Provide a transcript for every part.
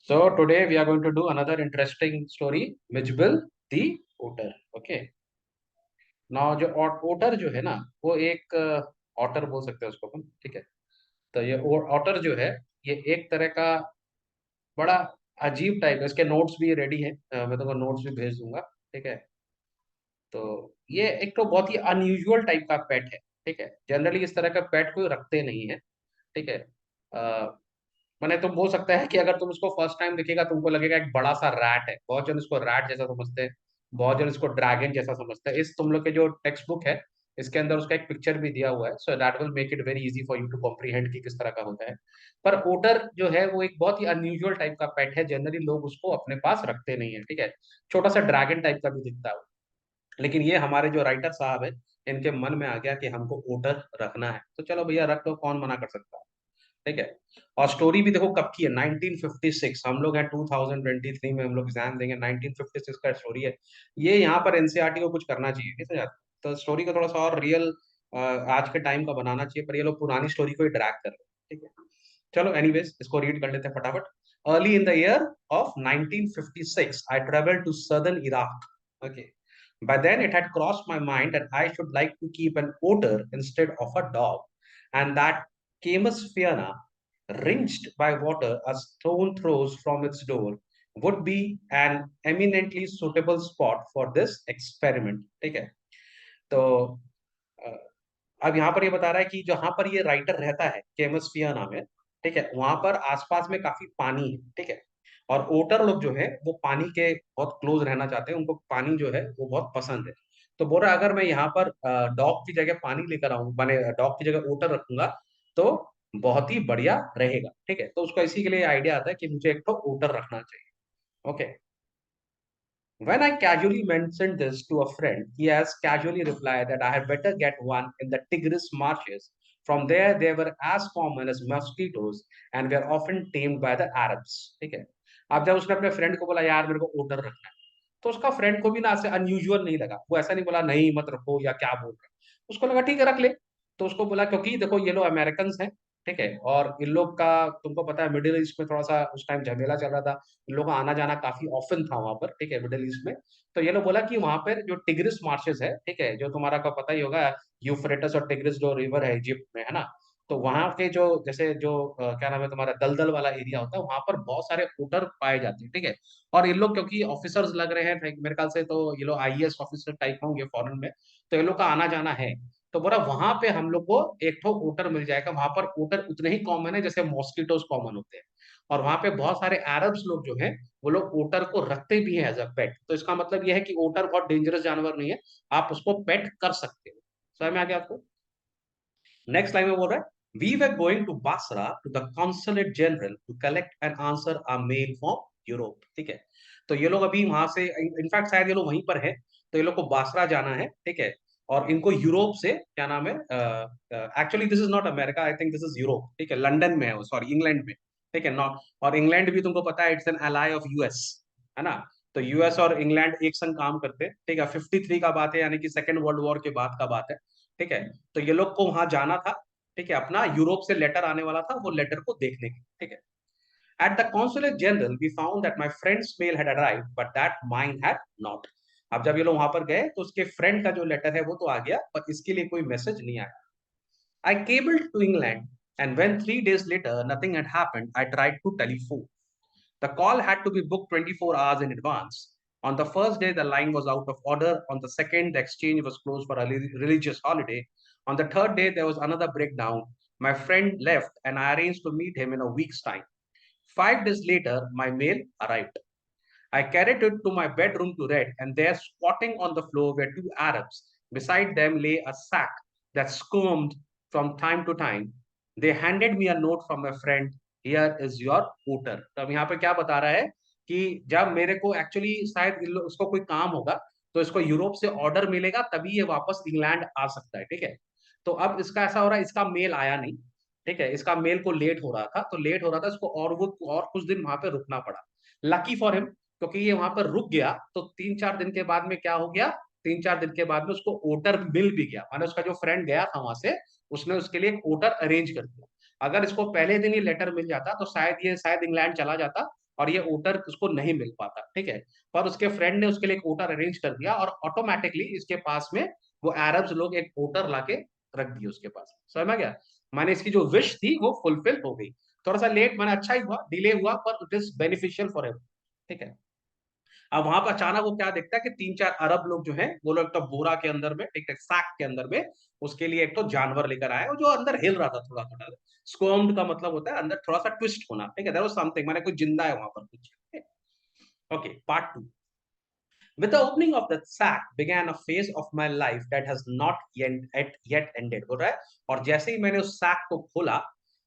So today we are going to do another interesting story, Mitchell the otter. Okay. Now जो otter जो है ना, वो एक otter बोल सकते हैं उसको अपन, ठीक है। तो ये otter जो है, ये एक तरह का बड़ा अजीब टाइप है। इसके नोट्स भी रेडी है, मैं तुमको नोट्स भी भेज दूंगा, ठीक है। तो ये एक तो बहुत ही अनयूजुअल टाइप का पेट है, ठीक है। जनरली इस तरह का पेट कोई रखते नहीं है, ठीक है। मैंने तुम बोल सकता है कि अगर तुम इसको फर्स्ट टाइम दिखेगा तुमको लगेगा एक बड़ा सा रैट है। बहुत जन इसको रैट जैसा समझते हैं, बहुत जन इसको ड्रैगन जैसा समझते हैं। इस तुम लोग के जो टेक्स्ट बुक है, इसके अंदर उसका एक पिक्चर भी दिया हुआ है, so that will make it very easy for you to comprehend कि किस तरह का होता है। पर ओटर जो है वो एक बहुत ही अनयूजुअल टाइप का पेट है। जनरली लोग उसको अपने पास रखते नहीं है, ठीक है। छोटा सा ड्रैगन टाइप का भी दिखता है वो। लेकिन ये हमारे जो राइटर साहब है, इनके मन में आ गया कि हमको ओटर रखना है, तो चलो भैया रख दो, कौन मना कर सकता है, ठीक है। और स्टोरी भी देखो कब की है, 1956। हम लोग हैं 2023 में, हम लोग एग्जाम देंगे, 1956 का स्टोरी है ये। यहाँ पर एनसीईआरटी को कुछ करना चाहिए, नहीं समझा। तो स्टोरी को थोड़ा सा और रियल आज के टाइम का बनाना चाहिए, पर ये लोग पुरानी स्टोरी को ही ड्रैग कर रहे हैं, ठीक है। चलो एनीवेज, इसको रीड कर लेते हैं फटाफट। Early in the year of 1956 I travel to southern Iraq. Okay. By then, it had crossed my mind that I should like to keep an otter instead of a dog, and that Camus Fiona, rinsed by water a stone throws from its door, would be an eminently suitable spot for this experiment. ठीक है। तो अ, अब यहाँ पर ये बता रहा है कि जहां पर ये राइटर रहता है, केमस फियाना में, ठीक है, वहां पर आसपास में काफी पानी है, ठीक है। और ओटर लोग जो है वो पानी के बहुत क्लोज रहना चाहते हैं, उनको पानी जो है वो बहुत पसंद है। तो बोल रहा है अगर मैं यहाँ पर डॉग की जगह पानी लेकर आऊं, माने डॉग की जगह ओटर रखूंगा, तो बहुत ही बढ़िया रहेगा, ठीक है। तो उसको इसी के लिए आइडिया आता है कि मुझे एक तो ओटर रखना चाहिए। Okay. When I casually mentioned this to a friend, he has casually replied that I had better get one in the Tigris marshes. From there, they were as common as mosquitoes and were often tamed by the Arabs. ठीक है। अब जब उसने अपने friend को बोला यार मेरे को ओटर रखना है, तो उसका फ्रेंड को भी ना ऐसे अनयूजुअल नहीं लगा। वो ऐसा नहीं बोला नहीं मत रखो या क्या बोल रहा है। उसको लगा ठीक है रख ले। तो उसको बोला क्योंकि देखो ये लोग अमेरिकन हैं, ठीक है। और इन लोग का तुमको पता है मिडिल ईस्ट में थोड़ा सा उस टाइम झमेला चल रहा था। इन लोगों का आना जाना काफी ऑफन था वहां पर, ठीक है, मिडिल ईस्ट में। तो ये लोग बोला कि वहां पर जो टिग्रिस मार्शेस है, ठीक है, जो तुम्हारा का पता ही होगा, यूफ्रेटस और टिग्रिस जो रिवर है इजिप्ट में, है ना। तो वहां के जो जैसे जो क्या नाम है तुम्हारा, दलदल वाला एरिया होता है, वहां पर बहुत सारे ऊँट पाए जाते हैं, ठीक है। और ये लोग क्योंकि ऑफिसर्स लग रहे हैं मेरे ख्याल से, तो ये लोग आईएएस ऑफिसर टाइप होंगे फॉरेन में, तो ये लोग का आना जाना है। तो बोला वहां पे हम लोग को एक ठो ऊँट मिल जाएगा। वहां पर ऊँट उतने ही कॉमन है जैसे मॉस्किटोज कॉमन होते हैं। और वहां पे बहुत सारे अरब्स लोग जो हैं, वो लोग ओटर को रखते भी हैं एज अ पेट। तो इसका मतलब यह है कि ओटर बहुत डेंजरस जानवर नहीं है, आप उसको पेट कर सकते हो। समझ में आ गया आपको। नेक्स्ट लाइन में बोल रहा है, we were going to Basra to the consulate general to collect and answer a mail from Europe. ठीक है। तो ये लोग अभी वहां से, इनफैक्ट शायद ये लोग वहीं पर है। तो ये लोग को बासरा जाना है, ठीक है। और इनको यूरोप से क्या नाम है, actually this is not America, I think this is Europe, ठीक है, लंदन में है, सॉरी इंग्लैंड में, ठीक है। नॉट, और इंग्लैंड भी तुमको पता है it's an ally of US, है ना। तो यूएस और इंग्लैंड एक संग काम करते हैं, ठीक है। 53 का बात है, यानी कि सेकेंड वर्ल्ड वॉर के बाद का बात है, ठीक है। तो ये लोग को वहां जाना था, ठीक है। अपना यूरोप से लेटर आने वाला था, वो लेटर को देखने के, ठीक है। At the consulate general we found that my friend's mail had arrived but that mine had not. अब जब ये लोग वहां पर गए तो उसके फ्रेंड का जो लेटर है वो तो आ गया, पर इसके लिए कोई मैसेज नहीं आया। I cabled to England and when 3 days later nothing had happened, I tried to telephone. The call had to be booked 24 hours in advance. On the first day, the line was out of order. On the second, the exchange was closed for a religious holiday. On the third day, there was another breakdown. My friend left, and I arranged to meet him in a week's time. 5 days later, my mail arrived. I carried it to my bedroom to read, and there, squatting on the floor, were two Arabs. Beside them lay a sack that squirmed from time to time. They handed me a note from a friend. Here is your otter. तो अब यहाँ पे क्या बता रहा है कि जब मेरे को एक्चुअली शायद उसको कोई काम होगा, तो इसको यूरोप से ऑर्डर मिलेगा, तभी ये वापस इंग्लैंड आ सकता है, ठीक है। तो अब इसका ऐसा हो रहा है, इसका मेल आया नहीं, ठीक है। इसका मेल को लेट हो रहा था, तो लेट हो रहा था इसको, और वो और कुछ दिन वहां पे रुकना पड़ा। लकी फॉर हिम, क्योंकि ये वहां पर रुक गया, तो 3-4 दिन के बाद में क्या हो गया, 3-4 दिन के बाद में उसको ओटर मिल भी गया। माने उसका जो फ्रेंड गया था वहां से, उसने उसके लिए एक ओटर अरेंज कर दिया। अगर इसको पहले दिन ही लेटर मिल जाता तो शायद ये शायद इंग्लैंड चला जाता, और ये ओटर उसको नहीं मिल पाता, ठीक है। पर उसके फ्रेंड ने उसके लिए एक ओटर अरेंज कर दिया और ऑटोमेटिकली इसके पास में वो अरब्स लोग एक ओटर लाके रख दिए उसके पास, समझ में गया। माने इसकी जो विश थी वो फुलफिल हो गई। थोड़ा सा लेट, माने अच्छा ही हुआ, डिले हुआ, पर it is beneficial for ever, ठीक है। अब वहां पर अचानक वो क्या देखता है कि 3-4 अरब लोग जो हैं वो लोग तो बोरा के अंदर में, ठीक है, सैक के अंदर में उसके लिए एक तो जानवर लेकर आए और जो अंदर हिल रहा था थोड़ा थोड़ा। स्क्वर्म्ड का मतलब होता है अंदर थोड़ा सा ट्विस्ट होना, ठीक है, देयर वाज समथिंग, माने कुछ जिंदा है वहां पर कुछ। Okay, part 2। With the opening of the sack began a phase of my life that has not yet ended, बोल रहा है। और जैसे ही मैंने उस सैक को खोला,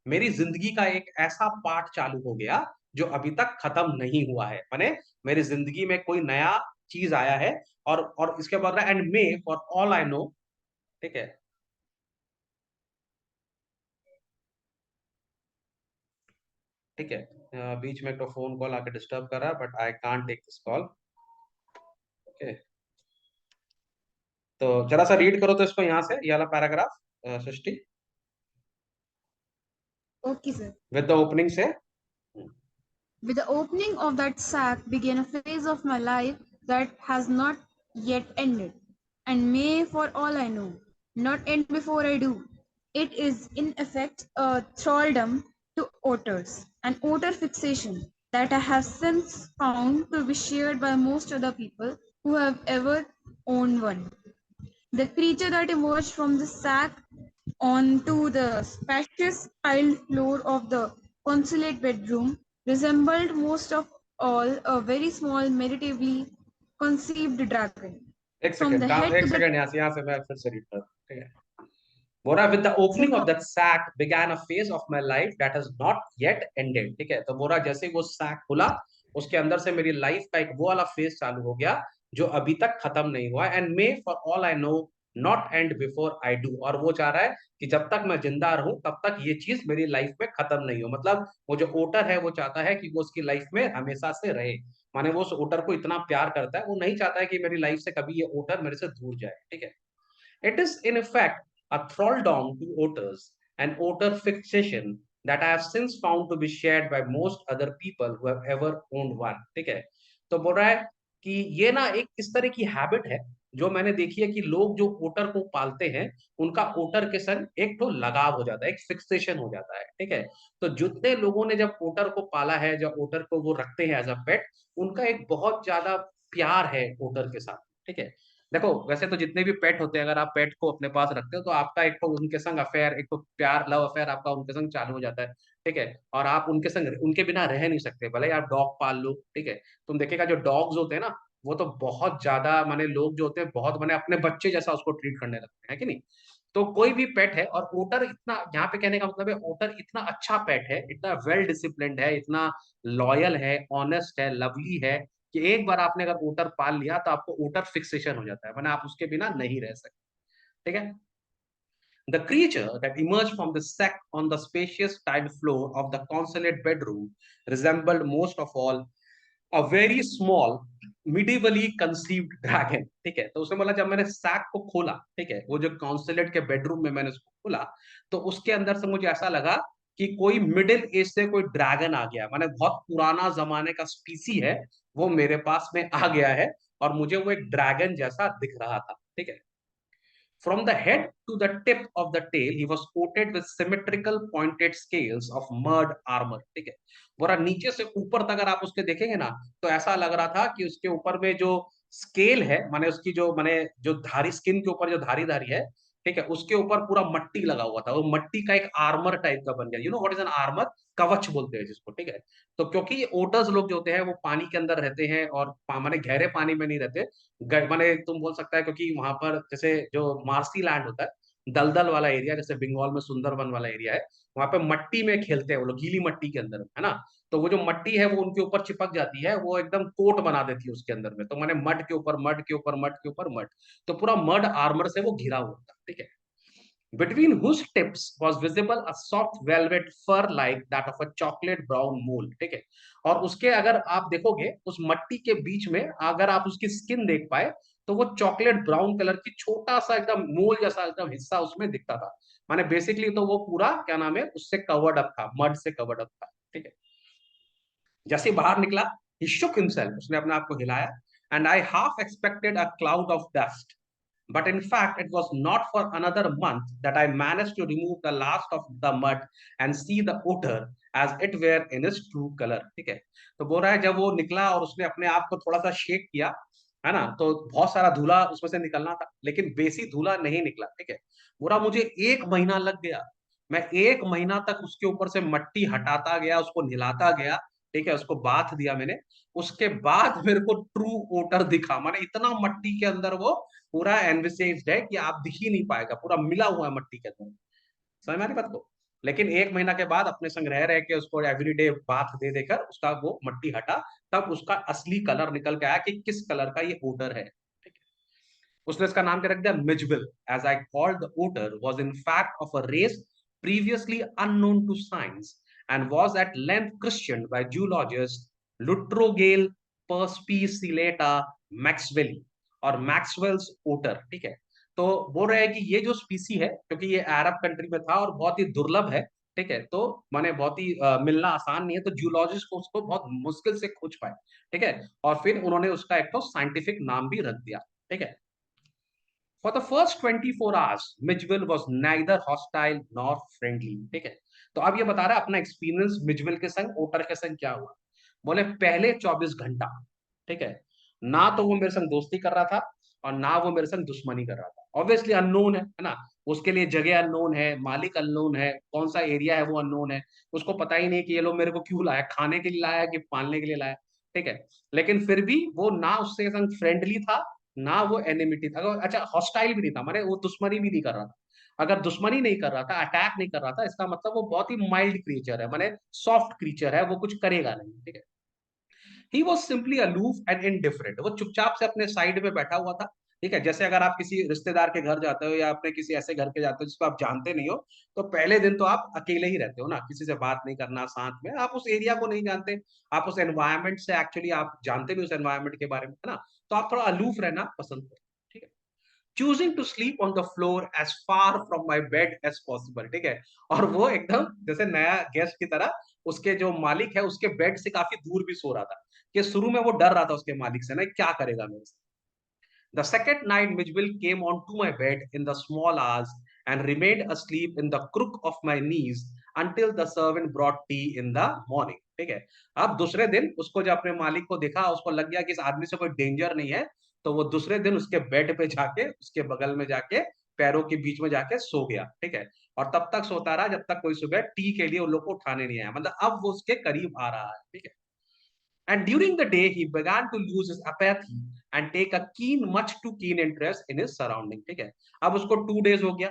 मेरी जिंदगी का एक ऐसा पार्ट चालू हो गया जो अभी तक खत्म नहीं हुआ है। माने मेरी जिंदगी में कोई नया चीज आया है। और इसके बाद and may for all I know, ठीक है, ठीक है। बीच में एक तो फोन कॉल आके डिस्टर्ब कर रहा है, but I can't take this call. Okay, तो जरा सा रीड करो तो इसको यहाँ से, ये वाला paragraph, Srishti, Okay, sir. With the opening से। With the opening of that sack began a phase of my life that has not yet ended, and may, for all I know, not end before I do. It is, in effect, a thraldom to otters, an otter fixation that I have since found to be shared by most other people who have ever owned one. The creature that emerged from the sack onto the spacious tiled floor of the consulate bedroom resembled most of all a very small, meditatively conceived dragon. एक From second the काम, head एक to the second यहाँ से मैं फिर से read कर, ठीक है। बोला with the opening of that sack began a phase of my life that has not yet ended, ठीक है। तो बोला जैसे ही वो सैक खुला, उसके अंदर से मेरी लाइफ का एक वो वाला फेज चालू हो गया जो अभी तक खत्म नहीं हुआ, and may for all I know not and before I do. और वो चाह रहा है कि जब तक मैं जिंदा रहूं तब तक ये चीज मेरी लाइफ में खत्म नहीं हो। मतलब वो जो ओटर है वो चाहता है कि वो उसकी लाइफ में हमेशा से रहे। माने वो उस ओटर को इतना प्यार करता है, वो नहीं चाहता है कि मेरी लाइफ से कभी ये ओटर मेरे से दूर जाए, ठीक है। It is in effect a thraldom to otters, an otter fixation that I have since found to be shared by most other people who have ever owned one, ठीक है। तो बोल रहा है कि ये ना एक इस तरह की हैबिट है जो मैंने देखी है कि लोग जो ओटर को पालते हैं उनका ओटर के संग एक तो लगाव हो जाता है, एक फिक्सेशन हो जाता है, ठीक है। तो जितने लोगों ने जब ओटर को पाला है, जब ओटर को वो रखते हैं एज अ पेट, उनका एक बहुत ज्यादा प्यार है ओटर के साथ, ठीक है। देखो वैसे तो जितने भी पेट होते हैं, अगर आप पेट को अपने पास रखते हो तो आपका एक तो उनके संग अफेयर, एक तो प्यार लव अफेयर आपका उनके संग चालू हो जाता है, ठीक है। और आप उनके संग उनके बिना रह नहीं सकते, भले ही आप डॉग पाल लो, ठीक है। तुम देखेगा जो डॉग्स होते हैं ना, वो तो बहुत ज्यादा, माने लोग जो होते हैं बहुत माने अपने बच्चे जैसा उसको ट्रीट करने लगते हैं, कि नहीं। तो कोई भी पेट है, और ओटर इतना, यहाँ पे कहने का मतलब है ओटर इतना अच्छा पेट है, इतना वेल डिसिप्लिन्ड है, इतना लॉयल है, ऑनेस्ट है, लवली है, कि एक बार आपने अगर ओटर पाल लिया तो आपको ओटर फिक्सेशन हो जाता है, वरना आप उसके बिना नहीं रह सकते, ठीक है। The creature that emerged from the sack on the spacious tiled floor of the consulate bedroom resembled most of all a very small medievally conceived dragon, ठीक है। तो उसने बोला जब मैंने सैक को खोला, ठीक है, वो जो कॉन्सुलेट के बेडरूम में मैंने उसको खोला, तो उसके अंदर से मुझे ऐसा लगा कि कोई मिडिल एज से कोई ड्रैगन आ गया, माने बहुत पुराना जमाने का स्पीसी है, वो मेरे पास में आ गया है, और मुझे वो एक ड्रैगन जैसा दिख रहा था, ठीक है। From the head to the tip of the tail, he was coated with symmetrical pointed scales of mud armor, ठीक है। बोरा नीचे से ऊपर तक अगर आप उसके देखेंगे ना, तो ऐसा लग रहा था कि उसके ऊपर में जो स्केल है, माने उसकी जो माने जो धारी, स्किन के ऊपर जो धारी धारी है, ठीक है, उसके ऊपर पूरा मट्टी लगा हुआ था, वो मट्टी का एक आर्मर टाइप का बन गया। You know what is an armour? कवच बोलते हैं जिसको, ठीक है। तो क्योंकि ये ओटर्स लोग जो होते हैं वो पानी के अंदर रहते हैं, और माने गहरे पानी में नहीं रहते, माने तुम बोल सकता है क्योंकि वहां पर जैसे जो मार्सी लैंड होता है, दलदल वाला एरिया, जैसे बंगाल में सुंदरबन वाला एरिया है, वहां पे मट्टी में खेलते हैं वो लोग, गीली मट्टी के अंदर, है ना। तो वो जो मट्टी है वो उनके ऊपर चिपक जाती है, वो एकदम कोट बना देती है उसके अंदर में, तो मैंने मड के ऊपर मड के ऊपर मड के ऊपर मड, तो पूरा मड आर्मर से वो घिरा हुआ था, ठीक है। Between whose tips was visible a soft velvet fur like that of a chocolate brown mole, ठीक है। और उसके अगर आप देखोगे उस मट्टी के बीच में, अगर आप उसकी स्किन देख पाए, तो वो चॉकलेट ब्राउन कलर की छोटा सा एकदम मोल जैसा एकदम हिस्सा उसमें दिखता था। माने बेसिकली तो वो पूरा क्या नाम है उससे कवर्ड अप था, मड से कवर्ड अप था, ठीक है। जैसे बाहर निकला, he shook himself, उसने अपने आप को हिलाया, and I half expected a cloud of dust. But in fact, it was not for another month that I managed to remove the last of the mud and see the odor as it were in its true color. ठीक है, तो बोल रहा है जब वो निकला और उसने अपने आप को थोड़ा सा शेक किया, है ना, तो बहुत सारा धूला उसमें से निकलना था, लेकिन बेसी धूला नहीं निकला। ठीक है, बोला मुझे 1 महीना लग गया, मैं 1 महीना तक उसके ऊपर से मट्टी हटाता गया, उसको नहलाता गया, ठीक है, उसको बाथ दिया मैंने, उसके बाद मेरे को ट्रू ओटर दिखा। माने इतना मट्टी के अंदर वो पूरा एनविसेज्ड है कि आप दिख ही नहीं पाएगा, पूरा मिला हुआ है मट्टी के अंदर। समझ में आ रही बात को? लेकिन 1 महीना के बाद अपने संग रह रह के उसको एवरीडे बाथ दे देकर उसका वो मट्टी हटा, तब उसका असली कलर निकल के आया कि किस कलर का ये ओटर है। ठीक है, उसने इसका नाम क्या रख दिया, Mijbil, as I called the otter was in fact of a race previously unknown to science and was at length questioned by zoologists Lutrogale perspicillata maxwelli और मैक्सवेल्स ओटर। ठीक है, तो बोल रहे हैं कि ये जो स्पीसी है, क्योंकि ये अरब कंट्री में था और बहुत ही दुर्लभ है, ठीक है, तो माने बहुत ही मिलना आसान नहीं है, तो जूलॉजिस्ट को उसको बहुत मुश्किल से खोज पाए। ठीक है, और फिर उन्होंने उसका एक तो साइंटिफिक नाम भी रख दिया। ठीक है, For the first 24 hours, Mitchell was neither hostile nor friendly. ठीक है, तो अब ये बता रहा है अपना एक्सपीरियंस मिजविल के संग, ओटर के संग क्या हुआ। बोले पहले 24 घंटा, ठीक है, ना तो वो मेरे संग दोस्ती कर रहा था और ना वो मेरे संग दुश्मनी कर रहा था। ऑब्वियसली अननोन है ना, उसके लिए जगह अननोन है, मालिक अननोन है, कौन सा एरिया है वो अननोन है, उसको पता ही नहीं कि ये लोग मेरे को क्यों लाया, खाने के लिए लाया कि पालने के लिए लाया। ठीक है, लेकिन फिर भी वो ना उससे संग फ्रेंडली था, ना वो एनिमिटी था, अच्छा हॉस्टाइल भी नहीं था, माने वो दुश्मनी भी नहीं कर रहा था। अगर दुश्मनी नहीं कर रहा था, अटैक नहीं कर रहा था, इसका मतलब वो बहुत ही माइल्ड क्रीचर है, माने सॉफ्ट क्रीचर है, वो कुछ करेगा नहीं। ठीक है, he was simply aloof and indifferent, वो चुपचाप से अपने साइड में बैठा हुआ था। ठीक है, जैसे अगर आप किसी रिश्तेदार के घर जाते हो या अपने किसी ऐसे घर के जाते हो जिसको आप जानते नहीं हो, तो पहले दिन तो आप अकेले ही रहते हो ना, किसी से बात नहीं करना, साथ में आप उस एरिया को नहीं जानते, आप उस एनवायरमेंट से एक्चुअली आप जानते भी उस एनवायरमेंट के बारे में, है ना, तो आप थोड़ा अलूफ रहना पसंद करते हो। ठीक है, choosing to sleep on the floor as far from my bed as possible. ठीक है, और वो एकदम जैसे नया गेस्ट की तरह उसके जो मालिक है उसके बेड से काफी दूर भी सो रहा था, कि शुरू में वो डर रहा था उसके मालिक से ना, क्या करेगा मेरे से। The second night, Mitchell came onto my bed in the small hours and remained asleep in the crook of my knees until the servant brought tea in the morning. ठीक है, अब दूसरे दिन उसको जब अपने मालिक को देखा, उसको लग गया कि इस आदमी से कोई डेंजर नहीं है, तो वो दूसरे दिन उसके बेड पे जाके, उसके बगल में जाके, पैरों के बीच में जाके सो गया। ठीक है, और तब तक सोता रहा जब तक कोई सुबह टी के लिए उन लोग को उठाने नहीं आया, मतलब अब वो उसके करीब आ रहा है। ठीक है, and during the day he began to lose his apathy and take a much too keen interest in his surrounding. ठीक है, अब उसको 2 days हो गया,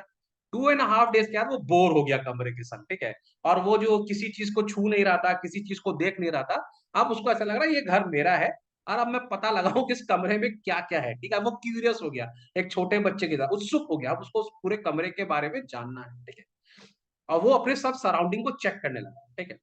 2.5 days के बाद वो बोर हो गया कमरे के संग। ठीक है, और वो जो किसी चीज को छू नहीं रहा था, किसी चीज को देख नहीं रहा था, अब उसको ऐसा लग रहा है ये घर मेरा है और अब मैं पता लगाऊं कि इस कमरे में क्या क्या है। ठीक है, वो क्यूरियस हो गया, एक छोटे बच्चे की तरह उत्सुक हो गया, अब उसको उस पूरे कमरे के बारे में जानना है। ठीक है, और वो अपने सब सराउंडिंग को चेक करने लगा। ठीक है,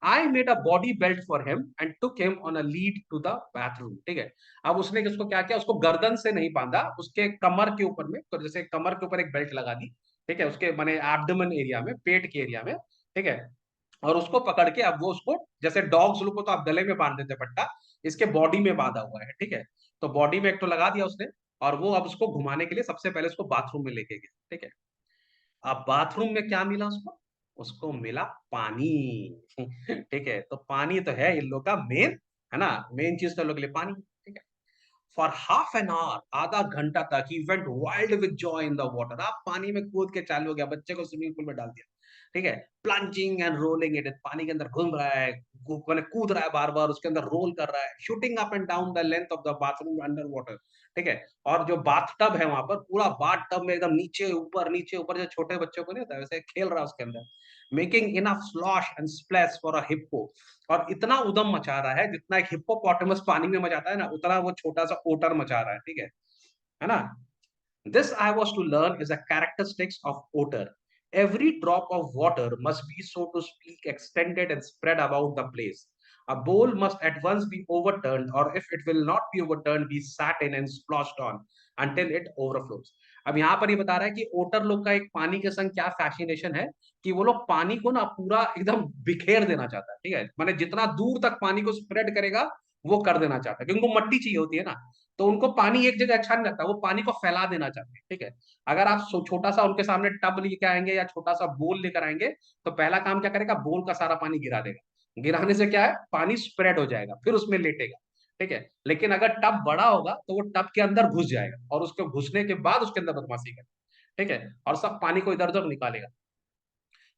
I made a body belt for him and took him on a lead to the bathroom. ठीक है, अब उसने उसको क्या किया, उसको गर्दन से नहीं बांधा, उसके कमर के ऊपर में, तो जैसे कमर के ऊपर एक बेल्ट लगा दी, ठीक है, उसके माने एब्डोमेन एरिया में, पेट के एरिया में। ठीक है, और उसको पकड़ के अब वो उसको, जैसे डॉग्स लोग को तो आप गले में बांध देते पट्टा, इसके बॉडी में बांधा हुआ है। ठीक है, तो बॉडी में एक तो लगा दिया उसने, और वो अब उसको घुमाने के लिए सबसे पहले उसको बाथरूम में लेके गया। ठीक है, अब बाथरूम में क्या मिला उसको, उसको मिला पानी। ठीक है, तो पानी तो है इन लोग का मेन, है ना, मेन चीज तो इन लोग के लिए पानी। ठीक है, फॉर हाफ एन आवर, आधा घंटा तक he went wild with joy in the water, आप पानी में कूद के चालू हो गया, बच्चे को स्विमिंग पूल में डाल दिया। ठीक है, प्लंजिंग एंड रोलिंग इट, पानी के अंदर घूम रहा है, मैंने कूद रहा है बार बार उसके अंदर, रोल कर रहा है, shooting up and down the length of the bathroom under water. ठीक है, और जो बाथ टब है वहां पर, पूरा बाथ टब में एकदम नीचे ऊपर, जो छोटे बच्चों को नहीं होता वैसे खेल रहा है उसके अंदर, making enough slosh and splash for a hippo, और इतना उदम मचा रहा है जितना एक हिप्पोपोटामस पानी में मचाता है ना, उतना वो छोटा सा ओटर मचा रहा है। ठीक है ना, this I was to learn is a characteristics of otter. Every drop of water must be, so to speak, extended and spread about the place. A bowl must at once be overturned, or if it will not be overturned, be sat in and splashed on until it overflows. अब यहाँ पर ये बता रहा है कि ओटर लोग का एक पानी के संग क्या फैसिनेशन है कि वो लोग पानी को ना पूरा एकदम बिखेर देना चाहता है, ठीक है, माने जितना दूर तक पानी को स्प्रेड करेगा वो कर देना चाहता है, क्योंकि उनको मट्टी चाहिए होती है ना, तो उनको पानी एक जगह अच्छा नहीं लगता, वो पानी को फैला देना चाहते हैं, ठीक है। अगर आप छोटा सा उनके सामने टब लेके आएंगे या छोटा सा बोल लेकर आएंगे, तो पहला काम क्या करेगा, बोल का सारा पानी गिरा देगा, गिराने से क्या है, पानी स्प्रेड हो जाएगा, फिर उसमें लेटेगा, ठीक है। लेकिन अगर टब बड़ा होगा तो वो टब के अंदर घुस जाएगा और उसके घुसने के बाद उसके अंदर बदमाशी करेगा, ठीक है, और सब पानी को इधर उधर निकालेगा।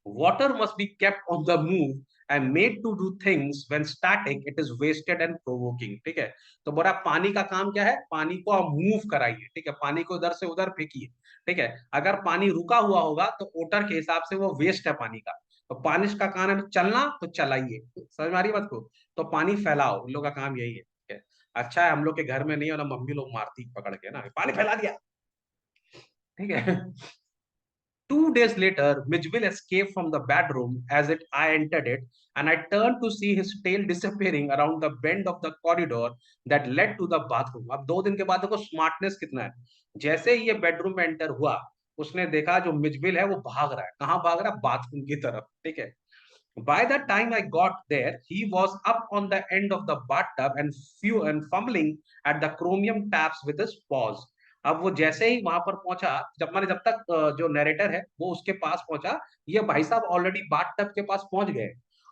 Water must be kept on the move and made to do things when static it is wasted and provoking, ठीक है। तो बोला पानी का काम क्या है, पानी को आप मूव कराइए, ठीक है, पानी को इधर से उधर फेंकिए, ठीक है। अगर पानी रुका हुआ होगा तो ओटर के हिसाब से वो वेस्ट है पानी का, तो पानी का काम है चलना, तो चलाइए, समझ में आ रही बात को, तो पानी फैलाओ, उन लोग का काम यही है, ठीक है। अच्छा है हम लोग के घर में नहीं है ना, मम्मी लोग मारती पकड़ के ना, पानी फैला दिया, ठीक है। 2 days later, Mitchell escaped from the bedroom as I entered it, and I turned to see his tail disappearing around the bend of the corridor that led to the bathroom. अब 2 दिन के बाद देखो स्मार्टनेस कितना है। जैसे ही ये bedroom में एंटर हुआ, उसने देखा जो मिजबिल है वो भाग रहा है, कहाँ भाग रहा है, बाथरूम की तरफ, ठीक है। By the time I got there, he was up on the end of the bathtub and fumbling at the chromium taps with his paws. अब वो जैसे ही वहां पर पहुंचा, जब तक जो नरेटर है वो उसके पास पहुंचा, ये भाई साहब ऑलरेडी बाथ टब के पास पहुंच गए,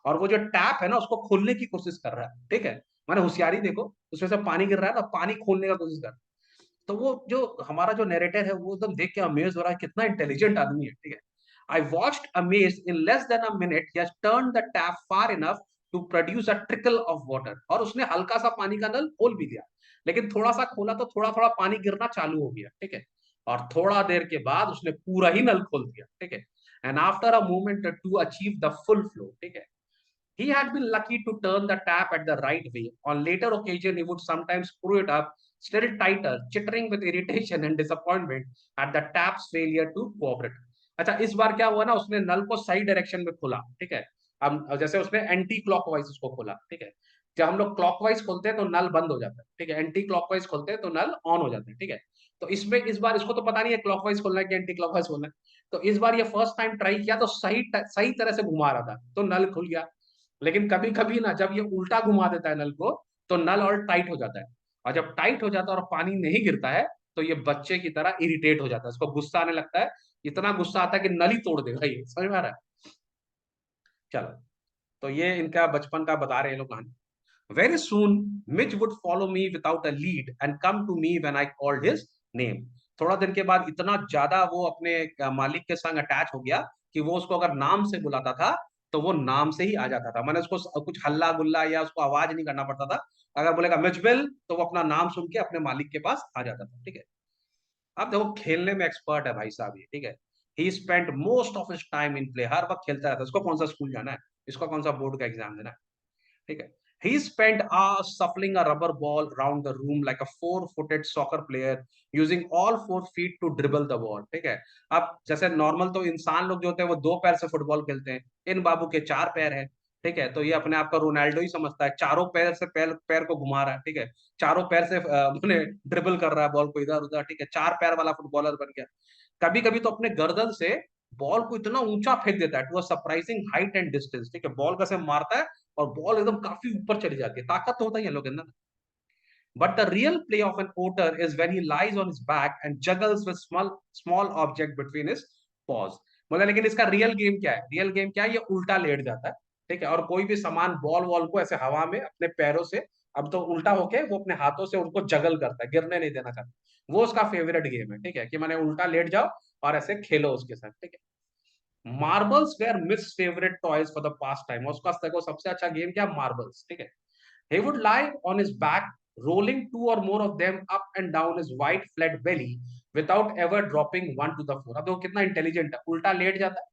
और वो जो टैप है ना उसको खोलने की कोशिश कर रहा है, ठीक है। मैंने होशियारी देखो, उसमें से पानी गिर रहा है ना, पानी खोलने का कोशिश कर रहा है। तो वो जो हमारा जो नरेटर है वो एकदम देख के अमेज हो रहा है, कितना इंटेलिजेंट आदमी है, ठीक है। I watched amazed in less than a minute he has turned the tap far enough to produce a trickle of water, और उसने हल्का सा पानी का नल खोल भी दिया, लेकिन थोड़ा सा खोला तो थोड़ा थोड़ा पानी गिरना चालू हो गया, ठीक है। और थोड़ा देर के बाद उसने पूरा ही नल खोल दिया, ठीक है। And after a moment to achieve the full flow, ठीक है। He had been lucky to turn the tap at the right way. On later occasion, he would sometimes screw it up still tighter, chittering with irritation and disappointment at the tap's failure to cooperate. अच्छा, इस बार क्या हुआ ना, उसने नल को सही direction में खोला, ठीक है। अब जैसे उसने एंटी क्लॉकवाइज उसको खोला, ठीक है। जब हम लोग क्लॉकवाइज खोलते हैं तो नल बंद हो जाता है, ठीक है, एंटी क्लॉकवाइज खोलते हैं तो नल ऑन हो जाता है, ठीक है। तो इसमें इस बार इसको तो पता नहीं है क्लॉकवाइज खोलना है कि एंटी क्लॉकवाइज खोलना है, तो इस बार ये फर्स्ट टाइम ट्राई किया तो सही सही तरह से घुमा रहा था तो नल खुल गया। लेकिन कभी कभी ना जब ये उल्टा घुमा देता है नल को, तो नल और टाइट हो जाता है, और जब टाइट हो जाता है और पानी नहीं गिरता है, तो ये बच्चे की तरह इरिटेट हो जाता है, उसको गुस्सा आने लगता है, इतना गुस्सा आता है कि नल ही तोड़ देगा, ये समझ में आ रहा है। चलो, तो ये इनका बचपन का बता रहे हैं लोग कहानी। Very soon Mij would follow me without a lead and come to me when I called his name. थोड़ा दिन के बाद इतना ज्यादा वो अपने मालिक के संग अटैच हो गया कि वो उसको अगर नाम से बुलाता था तो वो नाम से ही आ जाता था, मैंने उसको कुछ हल्ला गुल्ला या उसको आवाज नहीं करना पड़ता था। अगर बोलेगा मिचबेल तो वो अपना नाम सुन के अपने मालिक के पास आ जाता था, ठीक है। अब देखो खेलने में एक्सपर्ट है भाई साहब ये, ठीक है। He spent most of his time in play, हर वक्त खेलता रहता है, इसको कौन सा स्कूल जाना है, इसको कौन सा बोर्ड का एग्जाम देना है, ठीक है। He spent hours shuffling a rubber ball around the room like a four-footed soccer player, using all 4 feet to dribble the ball, ठीक है। अब जैसे नॉर्मल तो इंसान लोग जो होते हैं वो 2 पैर से फुटबॉल खेलते हैं, इन बाबू के 4 पैर है, ठीक है। तो ये अपने आप का रोनाल्डो ही समझता है, चारों पैर से पैर पैर को घुमा रहा है, ठीक है, चारों पैर से ड्रिबल कर रहा है बॉल को इधर उधर, ठीक है, 4 पैर वाला फुटबॉलर बन गया। कभी कभी तो अपने गर्दन से बॉल को इतना ऊंचा फेंक देता है to a surprising height and distance, ठीक है, बॉल कैसे मारता है और बॉल एकदम काफी ऊपर चली जाती है, ताकत तो होता ही है लोग के अंदर। But the real play of an otter is when he lies on his back and juggles with small small object between his paws. मतलब लेकिन इसका रियल गेम क्या है, रियल गेम क्या है, ये उल्टा लेट जाता है, ठीक है, और कोई भी सामान बॉल वॉल को ऐसे हवा में अपने पैरों से, अब तो उल्टा होके वो अपने हाथों से उनको जगल करता है, गिरने नहीं देना चाहता, वो उसका फेवरेट गेम है, ठीक है, कि मैंने उल्टा लेट जाओ और ऐसे खेलो उसके साथ, ठीक है। Marbles were Mij's favourite toys for the pastime, उसका देखो सबसे अच्छा गेम क्या, मार्बल्स, ठीक है। He would lie on his back, rolling 2 or more of them up and down his white flat belly without ever dropping one to the floor। अब देखो कितना इंटेलिजेंट है, उल्टा लेट जाता है,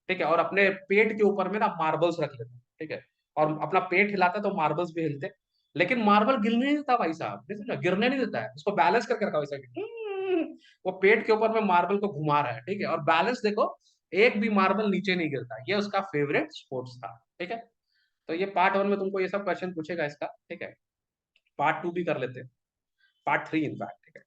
ठीक है, और अपने पेट के ऊपर में ना मार्बल्स रख लेता है, ठीक है, और अपना पेट हिलाता है तो मार्बल्स भी हिलते हैं, लेकिन मार्बल गिरने नहीं देता भाई साहब, नहीं समझा, गिरने नहीं देता है, उसको बैलेंस करके रखा वैसा वो पेट के ऊपर में मार्बल को घुमा रहा है, ठीक है, और बैलेंस देखो, एक भी मार्बल नीचे नहीं गिरता, ये उसका फेवरेट स्पोर्ट्स था, ठीक है। तो ये पार्ट 1 में तुमको ये सब क्वेश्चन पूछेगा इसका, ठीक है। पार्ट 2 भी कर लेते हैं, पार्ट 3 इनफैक्ट, ठीक है।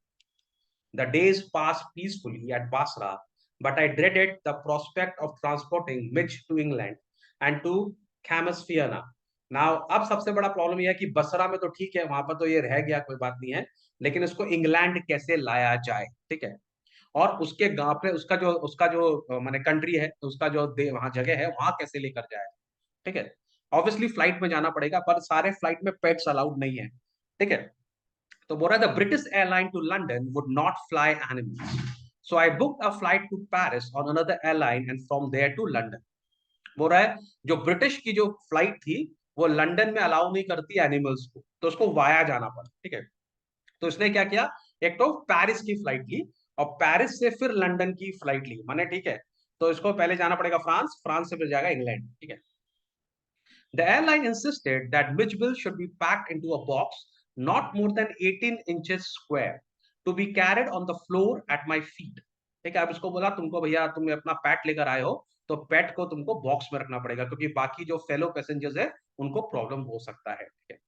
The days passed peacefully at Basra, but I dreaded the prospect of transporting Mitch to England and to Camasfiana. Now अब सबसे बड़ा प्रॉब्लम यह है कि बसरा में तो ठीक है, वहां पर तो ये रह गया, कोई बात नहीं है, लेकिन इसको इंग्लैंड कैसे लाया जाए, ठीक है। और उसके गांव पे उसका जो माने कंट्री है, उसका जो वहां जगह है, वहां कैसे लेकर जाए, ठीक है। ऑब्वियसली फ्लाइट में जाना पड़ेगा, पर सारे फ्लाइट में पेट्स अलाउड नहीं है, ठीक है। तो बोल रहा है the British airline to London would not fly animals, so I book a flight to Paris on another airline and from there to London. बोल रहा है जो ब्रिटिश की जो फ्लाइट थी वो लंदन में अलाउ नहीं करती एनिमल्स को, तो उसको वाया जाना पड़ा, ठीक है। तो इसने क्या किया, एक तो पेरिस की फ्लाइट ली और पेरिस से फिर लंदन की फ्लाइट ली, माने ठीक है। तो इसको पहले जाना पड़ेगा फ्रांस, फ्रांस से फिर जाएगा इंग्लैंड, ठीक है। The airline insisted that Mitchell should be packed into a box not more than 18 inches square to be carried on the floor at my feet. ठीक है, अब इसको बोला तुमको भैया तुम अपना पैट लेकर आए हो, तो पैट को तुमको बॉक्स में रखना पड़ेगा, क्योंकि बाकी जो फेलो पैसेंजर्स है उनको प्रॉब्लम हो सकता है, ठीक है।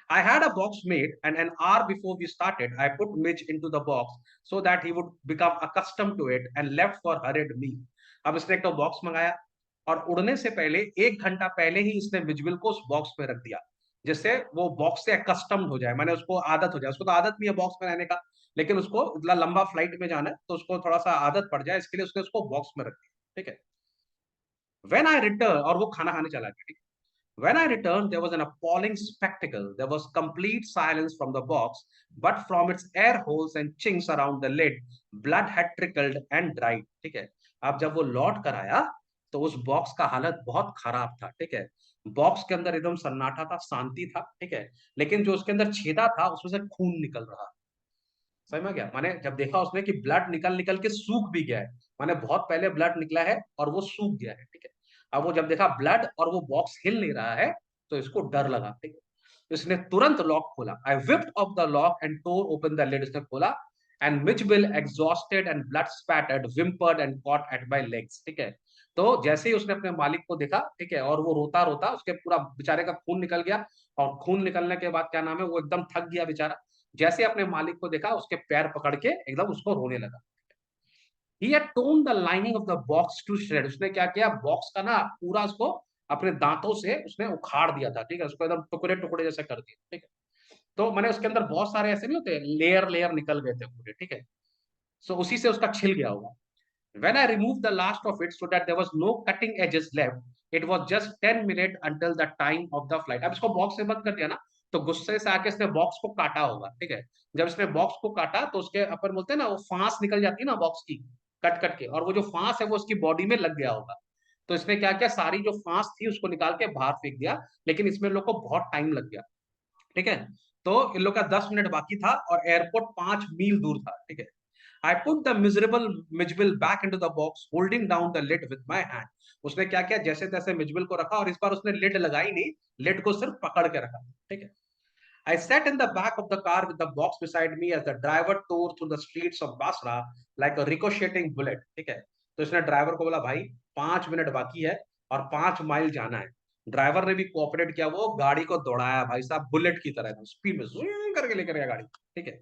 I had a box made, and an hour before we started, I put Mitch into the box so that he would become accustomed to it and left for hurried me. अब इसने एक तो box मंगाया और उड़ने से पहले 1 घंटा पहले ही इसने विजुअल को उस बॉक्स में रख दिया, जिससे वो बॉक्स से अकस्टम्ड हो जाए, माने उसको आदत हो जाए। उसको तो आदत नहीं है बॉक्स में रहने का, लेकिन उसको इतना लंबा फ्लाइट में जाना है तो उसको थोड़ा सा आदत पड़ जाए, इसके लिए उसने उसको बॉक्स में रख दिया, ठीक है। वेन आई रिटर्न, और वो खाना खाने चला गया, ठीक है। When I returned, there was an appalling spectacle. There was complete silence from the box, but from its air holes and chinks around the lid, blood had trickled and dried. ठीक है, अब जब वो लौट कर आया तो उस बॉक्स का हालत बहुत खराब था, ठीक है। बॉक्स के अंदर एकदम सन्नाटा था, शांति था, ठीक है, लेकिन जो उसके अंदर छेदा था उसमें से खून निकल रहा। समझ में गया, माने जब देखा उसने कि ब्लड निकल निकल के सूख भी गया है, माने बहुत पहले ब्लड निकला है और वो सूख गया है, ठीक है। अब वो जब देखा ब्लड और वो बॉक्स हिल नहीं रहा है, तो इसको डर लगा, ठीक है। तो इसने तुरंत लॉक खोला। I whipped off the lock and tore open the lid. इसने खोला and Mitchell exhausted and blood spattered whimpered and caught at my legs, ठीक है। तो जैसे ही उसने अपने मालिक को देखा, ठीक है, और वो रोता रोता, उसके पूरा बेचारे का खून निकल गया, और खून निकलने के बाद क्या नाम है, वो एकदम थक गया बेचारा। जैसे अपने मालिक को देखा, उसके पैर पकड़ के एकदम उसको रोने लगा। He had torn the lining of the box to shreds. उसने क्या किया, बॉक्स का ना पूरा उसको अपने दांतों से उसने उखाड़ दिया था, ठीक है, उसको एकदम टुकड़े टुकड़े जैसे कर दिया, ठीक है। तो मैंने उसके अंदर बहुत सारे ऐसे नहीं होते, लेयर लेयर निकल गए थे पूरे, ठीक है। सो उसी से उसका छिल गया होगा। When I removed the last of it so that there was no cutting edges left, it was just 10 minutes until the time of the flight. अब इसको बॉक्स से बंद कर दिया ना, तो गुस्से से आके इसने बॉक्स को काटा होगा, ठीक है। जब इसने बॉक्स को काटा तो उसके अपन बोलते हैं ना, वो फांस निकल जाती है ना बॉक्स की, कट कट के, और वो जो फांस है वो उसकी बॉडी में लग गया होगा। तो इसने क्या किया, सारी जो फांस थी उसको निकाल के बाहर फेंक दिया, लेकिन इसमें लोग को बहुत टाइम लग गया, ठीक है। तो इन लोग का 10 मिनट बाकी था और एयरपोर्ट 5 मील दूर था, ठीक है। I put the miserable Mitchell back into the box, holding down the lid with my hand. उसने क्या किया, जैसे तैसे मिजबिल को रखा, और इस बार उसने लिड लगाई नहीं, लिड को सिर्फ पकड़ के रखा, ठीक है। I sat in the back of the car with the box beside me as the driver tore through the streets of Basra like a ricocheting bullet, ठीक है। तो इसने ड्राइवर को बोला, भाई 5 मिनट बाकी है और 5 माइल जाना है। ड्राइवर ने भी कोऑपरेट किया, वो गाड़ी को दौड़ाया भाई साहब, बुलेट की तरह स्पीड में जूम करके लेकर गया गाड़ी, ठीक है।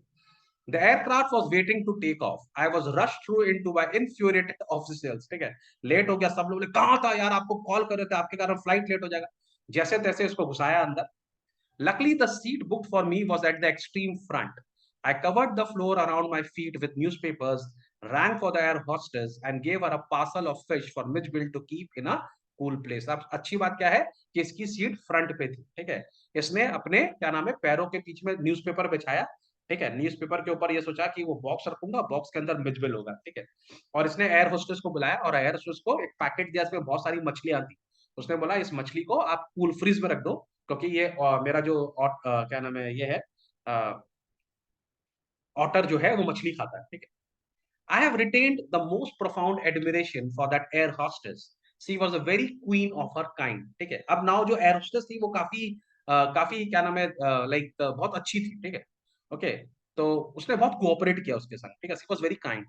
The aircraft was waiting to take off. I was rushed through into by infuriated officials. ठीक है, लेट हो गया, सब लोग बोले कहाँ था यार, आपको कॉल कर रहे थे, आपके कारण फ्लाइट लेट हो जाएगा। जैसे तैसे इसको घुसाया अंदर। Luckily, the seat booked for me was at the extreme front. I covered the floor around my feet with newspapers, rang for the air hostess, and gave her a parcel of fish for Mitchell to keep in a cool place. अब अच्छी बात क्या है कि इसकी seat front पे थी, ठीक है। इसने अपने क्या नाम है पैरों के बीच में न्यूज़पेपर बिछाया, ठीक है। न्यूज़पेपर के ऊपर ये सोचा कि वो बॉक्स रखूंगा, बॉक्स के अंदर मिजबिल होगा, ठीक है। और इसने एयर होस्टेस को बुलाया और एयर होस्टेस को एक पैकेट दिया, इसमें बहुत सारी मछलियां थी। उसने बोला इस मछली को आप कूल फ्रीज में रख दो, क्योंकि ये मेरा जो क्या नाम है ये है, ऑटर जो है वो मछली खाता है, ठीक है। I have retained the most profound admiration for that air hostess. She was a very queen of her kind. ठीक है, अब नाउ जो एयर होस्टेस थी वो काफी क्या नाम है, लाइक बहुत अच्छी थी, ठीक है। ओके, तो उसने बहुत कोऑपरेट किया उसके साथ, ठीक है। She was very kind.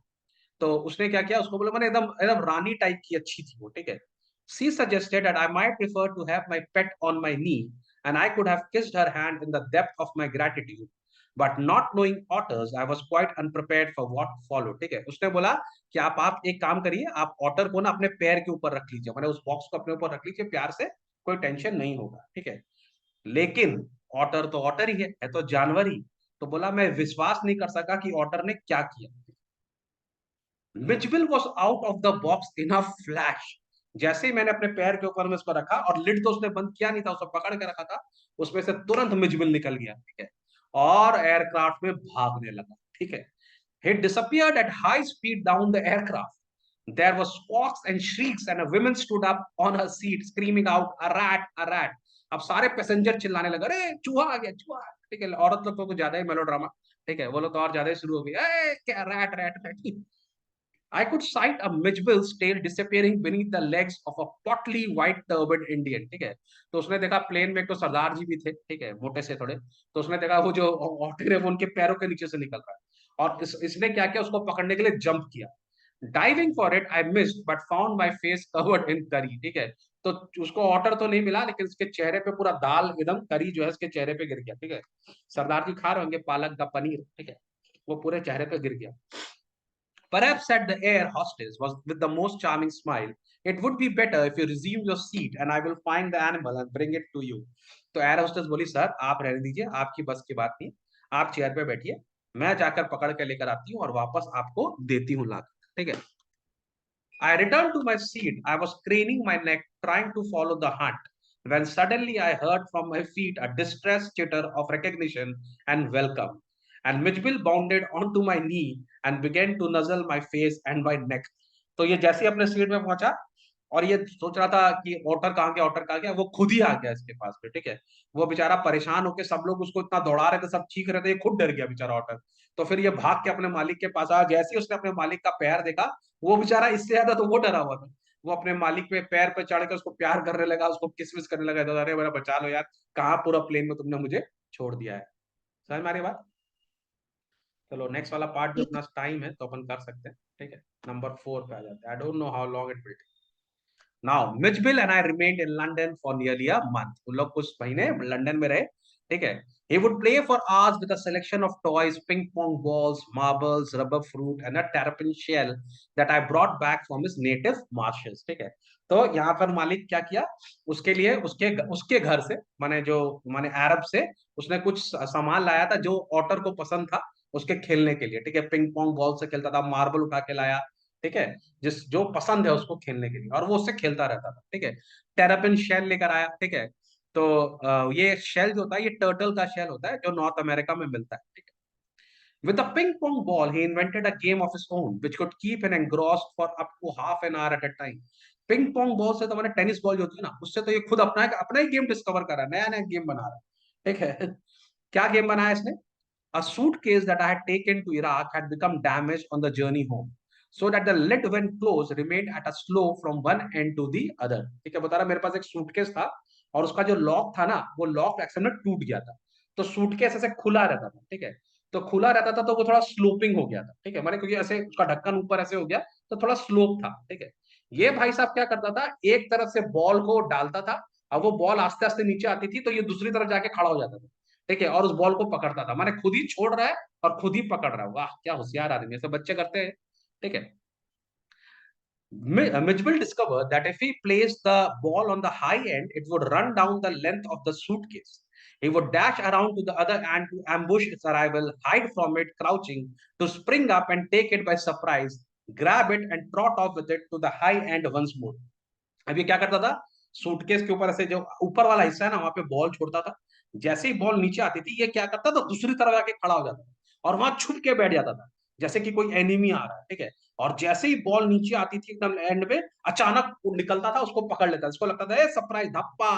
तो उसने क्या किया, उसको बोला, मैंने एकदम एकदम रानी टाइप की अच्छी थी वो, ठीक है। She suggested that I might prefer to have my pet on my knee, and I could have kissed her hand in the depth of my gratitude. But not knowing otters I was quite अनप्रिपेयर्ड for what follow. ठीक है, उसने बोला कि आप एक काम करिए, आप ऑटर को ना अपने पैर के ऊपर रख लीजिए, मैंने उस बॉक्स को अपने ऊपर रख लीजिए प्यार से, कोई टेंशन नहीं होगा। ठीक है, लेकिन ऑटर तो ऑटर ही है तो जानवर ही। तो बोला मैं विश्वास नहीं कर सका कि ऑटर ने क्या किया। Mijbil was out of the box in a flash. जैसे ही मैंने अपने पैर के ऊपर में उसको रखा, और लिड तो उसने बंद किया नहीं था, उसको पकड़ के रखा था, उसमें से तुरंत मिचबिल निकल गया। ठीक है, और एयरक्राफ्ट में भागने लगा। ठीक है, he disappeared at high speed down the aircraft. There were squawks and shrieks, and a woman stood up on her seat, screaming out, "A rat! A rat!" अब सारे पैसेंजर चिल्लाने लगे, अरे चूहा आ गया, चूहा। ठीक है, औरत लोग तो कुछ ज्यादा ही मेलोड्रामा। ठीक है, वो लोग तो और ज्यादा ही शुरू हो गई, ए क्या rat rat rat. I could sight a midge's tail disappearing beneath the legs of a portly white turbaned Indian। ठीक है, तो उसने देखा प्लेन में एक तो सरदार जी भी थे, ठीक है, मोटे से थोड़े, तो उसने देखा वो जो ऑटर है वो उनके पैरों के नीचे से निकल रहा है, और इसने क्या किया, उसको पकड़ने के लिए जंप किया। Diving for it I missed but found my face covered in करी। ठीक है, तो उसको ऑटर तो नहीं मिला, लेकिन उसके चेहरे पे पूरा दाल एकदम करी जो है उसके चेहरे पे गिर गया। ठीक है, सरदार जी खा रहे होंगे पालक का पनीर। ठीक है, वो पूरे चेहरे पे गिर गया। Perhaps said the air hostess was with the most charming smile, "It would be better if you resume your seat and I will find the animal and bring it to you." तो air hostess बोली, sir आप रहने दीजिए, आपकी बस की बात नहीं, आप चेयर पे बैठिए, मैं जाकर पकड़ के लेकर आती हूँ और वापस आपको देती हूँ लाकर। ठीक है, I returned to my seat. I was craning my neck, trying to follow the hunt, when suddenly I heard from my feet a distressed chitter of recognition and welcome. And Mitchell bounded onto my knee and began to nuzzle my face and my neck. तो ये जैसे ही अपने seat में पहुंचा, और ये सोच रहा था कि ऑटर कहाँ गया, ऑटर कहाँ गया, वो खुद ही आ गया इसके पास पे। ठीक है, वो बेचारा परेशान होकर, सब लोग उसको इतना दौड़ा रहे थे, सब चीख रहे थे, ये खुद डर गया बेचारा ऑटर। तो फिर ये भाग के अपने मालिक के पास आया। जैसे ही उसने अपने मालिक का पैर देखा, वो बेचारा इससे ज्यादा तो वो डरा हुआ था, वो अपने मालिक पे पैर पे चढ़ के उसको प्यार करने लगा, उसको किस विस करने लगा। तो अरे मेरा बचा लो यार, कहाँ पूरा प्लेन में तुमने मुझे छोड़ दिया है। समझ में आ रही बात? चलो नेक्स्ट वाला पार्ट भी अपना टाइम है तो अपन कर सकते हैं। ठीक है, नंबर 4 पे आ जाते हैं। I don't know how long it will take. Now Mijbil and I remained in London for nearly a month. उन लोग कुछ महीने लंदन में रहे। ठीक है, he would play for hours with a selection of toys, ping pong balls, marbles, rubber fruit and a terrapin shell that I brought back from his native marshes। ठीक है, तो यहाँ पर मालिक क्या किया, उसके लिए उसके उसके घर से, माने जो माने अरब से, उसने कुछ सामान लाया था जो ऑटर को पसंद था उसके खेलने के लिए। ठीक है, पिंग पोंग बॉल से खेलता था, मार्बल उठा के लाया। ठीक है, जिस जो पसंद है उसको खेलने के लिए, और वो उससे खेलता रहता था। ठीक है, टेरापिन शेल लेकर आया। ठीक है, तो ये शेल जो होता है, ये टर्टल का शेल होता है जो नॉर्थ अमेरिका में मिलता है। ठीक है, with a ping pong ball he invented a game of his own which could keep him engrossed for up to half an hour at a time। Ping pong ball से तो मैंने tennis ball जो होती है ना, उससे तो ये खुद अपना ही गेम डिस्कवर कर रहा है, नया नया गेम बना रहा है। ठीक है, क्या गेम बनाया इसने? A suitcase that I had taken to Iraq had become damaged on the journey home, so that the lid, when closed, remained at a slow from one end to the other। ठीक है, बता रहा मेरे पास एक suitcase था, और उसका जो लॉक था ना, वो लॉक एक्शन में टूट गया था, तो सूटकेस ऐसे खुला रहता था। ठीक है, तो खुला रहता था तो वो थोड़ा स्लोपिंग हो गया था। ठीक है, मैंने क्योंकि ऐसे उसका ढक्कन ऊपर ऐसे हो गया, तो थोड़ा स्लोप था। ठीक है, ये भाई साहब क्या करता था, एक तरफ से बॉल को डालता था, अब वो बॉल आस्ते आस्ते नीचे आती थी, तो ये दूसरी तरफ जाके खड़ा हो जाता था। ठीक है, और उस बॉल को पकड़ता था, माने खुद ही छोड़ रहा है और खुद ही पकड़ रहा है। वाह क्या होशियार आदमी, ऐसे बच्चे करते हैं। ठीक है, Mitchell discovered that if he placed the ball on the high end, it would run down the length of the suitcase. He would dash around to the other end to ambush its arrival, hide from it, crouching, to spring up and take it by surprise, grab it and trot off with it to the high end once more। अब ये क्या करता था, suitcase के ऊपर ऐसे जो ऊपर वाला हिस्सा है ना, वहां पे बॉल छोड़ता था। जैसे ही बॉल नीचे आती थी, ये क्या करता था, दूसरी तरफ आके खड़ा हो जाता था और वहां छुप के बैठ जाता था, जैसे कि कोई एनिमी आ रहा है। ठीक है, और जैसे ही बॉल नीचे आती थी एकदम एंड में, अचानक वो निकलता था, उसको पकड़ लेता, इसको लगता था ए सरप्राइज धप्पा,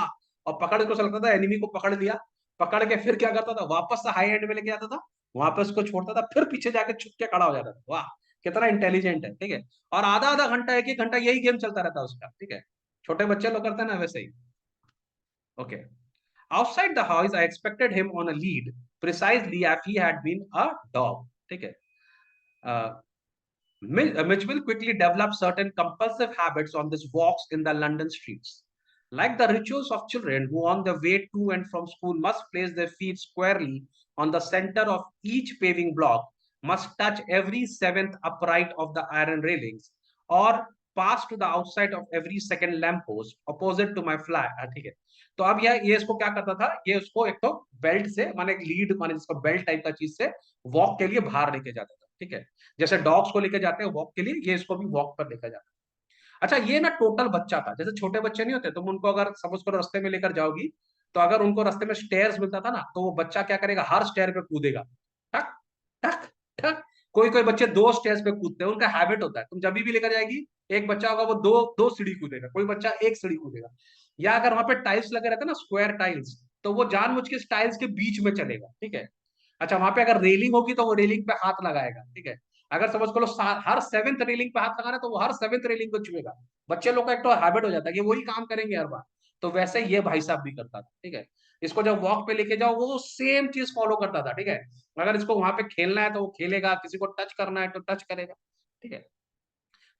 और पकड़ के उसे लगता था एनिमी को पकड़ लिया। पकड़ के फिर क्या करता था, वापस से हाई एंड में लेके आता था, वहां पे उसको छोड़ता था, फिर पीछे जाके छुप के खड़ा हो जाता था। वाह कितना इंटेलिजेंट है। ठीक है, और आधा आधा घंटा, एक एक घंटा यही गेम चलता रहता है उसका। ठीक है, छोटे बच्चे लोग करते हैं ना वैसे ही। Okay, outside the house I expected him on a lead, precisely if he had been a dog. ठीक है, Mitchell quickly developed certain compulsive habits on these walks in the London streets. Like the rituals of children who on the way to and from school must place their feet squarely on the center of each paving block, must touch every seventh upright of the iron railings, or pass to the outside of every second lamppost opposite to my flat. ठीक है, तो अब ये इसको क्या करता था, ये उसको एक तो बेल्ट से माने एक लीड माने जिसको बेल्ट टाइप का चीज से वॉक के लिए बाहर लेके जाता था, ठीक है, जैसे डॉग्स को लेके जाते हैं वॉक के लिए, ये इसको भी वॉक पर लेकर जाता। अच्छा ये ना टोटल बच्चा था, जैसे छोटे बच्चे नहीं होते, तुम उनको अगर सपोज करो रास्ते में लेकर जाओगी, तो अगर उनको रास्ते में स्टेयर्स मिलता था ना, तो वो बच्चा क्या करेगा, हर स्टेयर पे कूदेगा, टक टक टक। कोई कोई बच्चे दो स्टेयर्स पे कूदते हैं, उनका हैबिट होता है, तुम जब भी लेकर जाएगी, एक बच्चा होगा वो दो दो सीढ़ी कूदेगा, कोई बच्चा एक सीढ़ी कूदेगा। या अगर वहां पे टाइल्स लगे रहते हैं ना, स्क्वायर टाइल्स, तो वो जानबूझ के टाइल्स के बीच में चलेगा, ठीक है। अच्छा वहां पे अगर रेलिंग होगी तो वो रेलिंग पे हाथ लगाएगा, ठीक है। अगर समझ करो हर सेवेंथ रेलिंग पे हाथ लगाना है, तो वो हर सेवेंथ रेलिंग को छुएगा। बच्चे लोग का एक तो हैबिट हो जाता है कि वही काम करेंगे हर बार। तो वैसे ये भाई साहब भी करता था, ठीक है। इसको जब वॉक पे लेके जाओ वो सेम चीज फॉलो करता था, ठीक है। अगर इसको वहां पे खेलना है तो वो खेलेगा, किसी को टच करना है तो टच करेगा, ठीक है।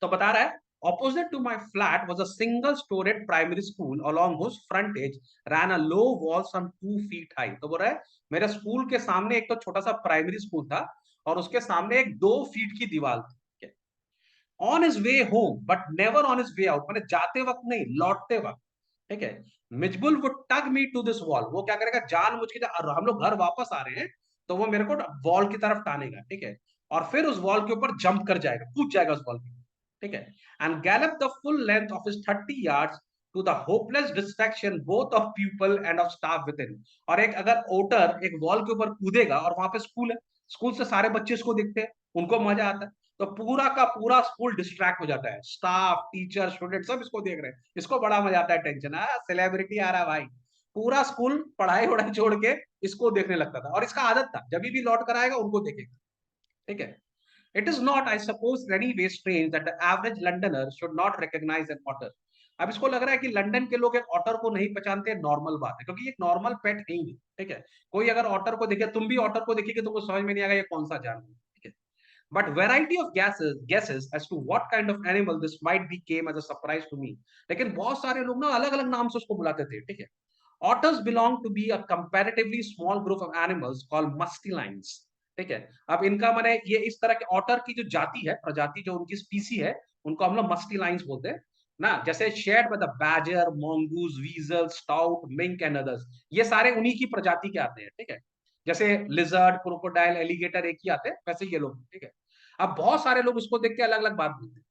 तो बता रहा है, opposite to my flat was a single storied primary school along whose frontage ran a low wall some 2 feet high। तो बोल रहा है मेरे स्कूल के सामने एक तो छोटा सा प्राइमरी स्कूल था, और उसके सामने एक 2 फीट की दीवार थी। On his way home but never on his way out, मैंने जाते वक्त नहीं, लौटते वक्त, ठीक है, Mijbil would tug me to this wall, वो क्या करेगा जानबूझ के, हम लोग घर वापस आ रहे हैं तो वो मेरे को वॉल की तरफ टानेगा, ठीक है, और फिर उस वॉल के ऊपर जंप कर जाएगा, कूद जाएगा उस वॉल पे, ठीक है, and gallop the full length of his 30 yards to the hopeless distraction both of people and of staff within. और एक अगर ओटर एक वॉल के ऊपर कूदेगा और वहां पे स्कूल है, स्कूल से सारे बच्चे इसको देखते हैं, उनको मजा आता है, तो पूरा का पूरा स्कूल डिस्ट्रैक्ट हो जाता है, स्टाफ टीचर स्टूडेंट सब इसको देख रहे हैं, इसको बड़ा मजा आता है, टेंशन है सेलिब्रिटी आ रहा है भाई। पूरा स्कूल पढ़ाई वढ़ाई छोड़ के इसको देखने लगता था, और इसका आदत था जब भी लौट कर आएगा उनको देखेगा, ठीक है। It is not I suppose any way strange that the average Londoner should not recognise an otter. अब इसको लग रहा है कि लंदन के लोग एक ऑटर को नहीं पहचानते, नॉर्मल बात है, क्योंकि ये नॉर्मल पेट है ही नहीं, ठीक है। कोई अगर ऑटर को देखे, तुम भी ऑटर को देखिए, तुमको समझ में नहीं आएगा ये कौन सा जानवर है, ठीक है। But variety of guesses as to what kind of animal this might be came as a surprise to me। लेकिन बहुत सारे लोग ना अलग अलग नाम से उसको बुलाते थे, ठीक है। Otters belong to be a comparatively small group of animals called mustelines, ठीक है। अब इनका माने ये इस तरह के ऑटर की जो जाति है, प्रजाति जो उनकी स्पीसी है, उनको हम लोग मस्टिलाइंस बोलते हैं ना, जैसे shared by the badger, mongoose, weasel, stout, mink and others, ये सारे उन्हीं की प्रजाति के आते हैं, ठीक है। जैसे लिजर्ड, क्रोकोडाइल, एलिगेटर एक ही आते हैं, वैसे ये लोग, ठीक है। अब बहुत सारे लोग इसको देख के अलग अलग बात बोलते हैं।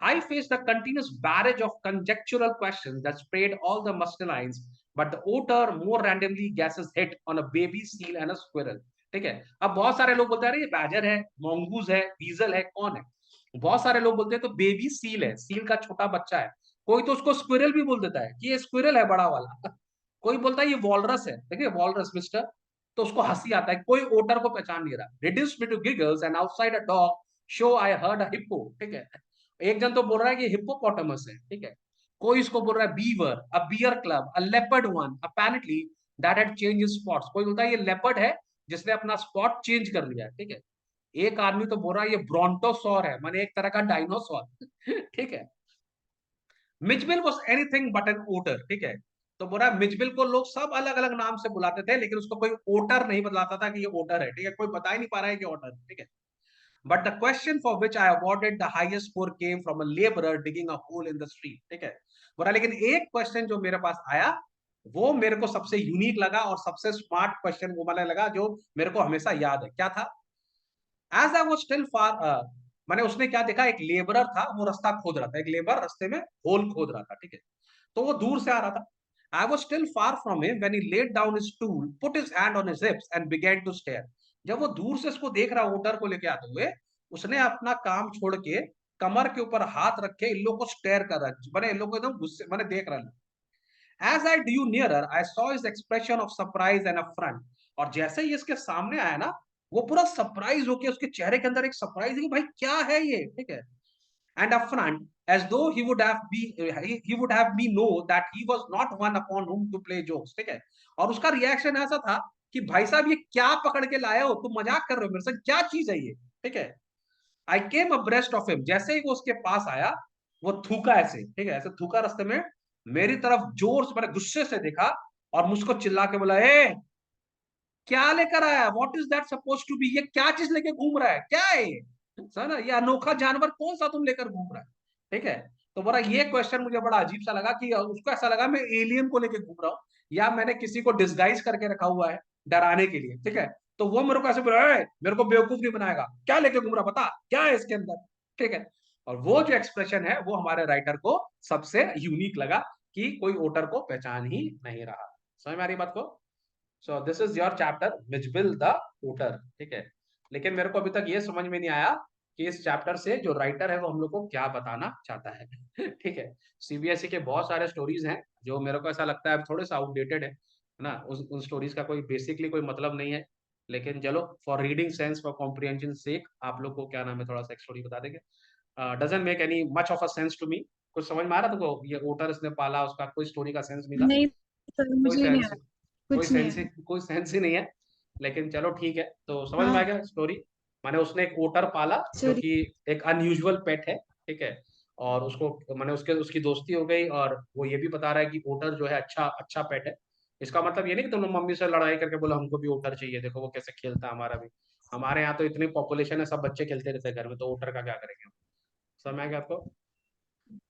I faced a continuous barrage of conjectural questions that sprayed all the mustelines, but the otter more randomly guesses hit on a baby seal and a squirrel। ठीक है, अब बहुत सारे लोग बोलते हैं अरे ये बैजर है, मोंगूज है, वीजल है, कौन है। बहुत सारे लोग बोलते हैं तो बेबी सील है, सील का छोटा बच्चा है। कोई तो उसको स्क्विरल भी बोल देता है कि ये स्क्विरल है बड़ा वाला। कोई बोलता है ये वॉलरस है, देखिए वॉलरस मिस्टर, तो उसको हंसी आता है, कोई ओटर को पहचान नहीं रहा। Reduce me to giggles and outside a dog show I heard a hippo, ठीक है। एक जन तो बोल रहा है कि हिप्पोपोटामस है, ठीक है। कोई इसको बोल रहा है beaver, a bear club, a leopard one apparently that had change his spots. कोई बोलता है ये लेपर्ड है जिसने अपना स्पॉट चेंज कर लिया है, ठीक है। एक आदमी तो बोल रहा है ये ब्रोंटोसॉर है, माने एक तरह का डायनासोर। ठीक है। Mijbil was anything but N ओटर, ठीक है। तो बोल रहा है मिचबिल को लोग सब अलग अलग नाम से बुलाते थे, लेकिन उसको कोई ओटर नहीं बताता था कि ये ओटर है, ठीक है। कोई बता ही नहीं पा रहा है कि ओटर, ठीक है। But the question for which I awarded the highest score came from a laborer digging a hole in the street, ठीक है। बोला लेकिन एक क्वेश्चन जो मेरे पास आया वो मेरे को सबसे यूनिक लगा और सबसे स्मार्ट क्वेश्चन वो मैंने लगा, जो मेरे को हमेशा याद है। क्या था? एज आई वाज स्टिल फार, मैंने उसने क्या देखा, एक लेबरर था, वो रास्ता खोद रहा था, एक लेबर रास्ते में होल खोद रहा था, ठीक है। तो वो दूर से आ रहा था। I was still far from him when he laid down his tool, put his hand on his hips and began to stare। जब वो दूर से इसको देख रहा वोटर को लेके आते हुए, उसने अपना काम छोड़ के कमर के ऊपर हाथ रखे इन लोग को स्टेयर कर रहा है, मैंने इन लोग को एकदम गुस्से मैंने देख रहा है। As I drew nearer, I saw his expression of surprise and affront। और जैसे ही इसके सामने आया ना, वो पूरा सरप्राइज होके, उसके चेहरे के अंदर एक सरप्राइज है कि भाई क्या है ये, ठीक है। And upfront, as though he would have me know that he was not one upon whom to play jokes, ठीक है। और उसका रिएक्शन ऐसा था कि भाई साहब ये क्या पकड़ के लाए हो, तुम मजाक कर रहे हो मेरे से, क्या चीज है ये, ठीक है। आई केम अब्रेस्ट ऑफ हिम, जैसे ही वो उसके पास आया, वो थूका ऐसे, ठीक है, ऐसे थूका रास्ते में, मेरी तरफ जोर से, मैंने गुस्से से देखा और मुझको चिल्ला के बोला, ए क्या लेकर आया, what is that suppose to be, ये क्या चीज लेके घूम रहा है, क्या है ये, ना ये अनोखा जानवर कौन सा तुम लेकर घूम रहा है, ठीक है। तो बड़ा ये क्वेश्चन मुझे बड़ा अजीब सा लगा कि उसको ऐसा लगा मैं एलियन को लेके घूम रहा हूँ या मैंने किसी को डिस्गाइज करके रखा हुआ है डराने के लिए, ठीक है। तो वो मेरे को ऐसे बोला, मेरे को बेवकूफ नहीं बनाएगा, क्या लेके घूम रहा, बता क्या है इसके अंदर, ठीक है। और वो जो एक्सप्रेशन है वो हमारे राइटर को सबसे यूनिक लगा कि कोई वोटर को पहचान ही नहीं रहा। समझ में आ रही बात को। So this is your chapter Mijbil the voter, ठीक है। लेकिन मेरे को अभी तक ये समझ में नहीं आया कि इस चैप्टर से जो राइटर है वो हम लोग को क्या बताना चाहता है ठीक है। सीबीएसई के बहुत सारे स्टोरीज हैं जो मेरे को ऐसा लगता है थोड़े सा आउटडेटेड है ना, उन स्टोरीज का कोई बेसिकली कोई मतलब नहीं है। लेकिन चलो for reading sense, for comprehension sake, आप लोग को क्या नाम है थोड़ा सा एक स्टोरी बता देंगे। Doesn't make any much of a sense to me. कुछ समझ में आ रहा तुमको, ये वोटर इसने पाला, उसका कोई स्टोरी का सेंस मिला? नहीं सर, कोई मुझे नहीं सेंस, आया, कुछ नहीं आया। कोई सेंस ही नहीं है। लेकिन चलो ठीक है, तो समझ में आ हाँ गया स्टोरी। माने उसने एक ओटर पाला जो सॉरी। कि एक अनयूजुअल पेट है, ठीक है। और उसको माने उसके उसकी दोस्ती हो गई और वो ये भी बता रहा है कि ओटर जो है अच्छा अच्छा पेट है। इसका मतलब ये नहीं कि तुम लोग मम्मी से लड़ाई करके बोलो हमको भी ओटर चाहिए, देखो वो कैसे खेलता है हमारा भी। हमारे यहाँ तो इतनी पॉपुलेशन है, सब बच्चे खेलते रहते हैं घर में, तो ओटर का क्या करेंगे हम। समझ में आ गया आपको।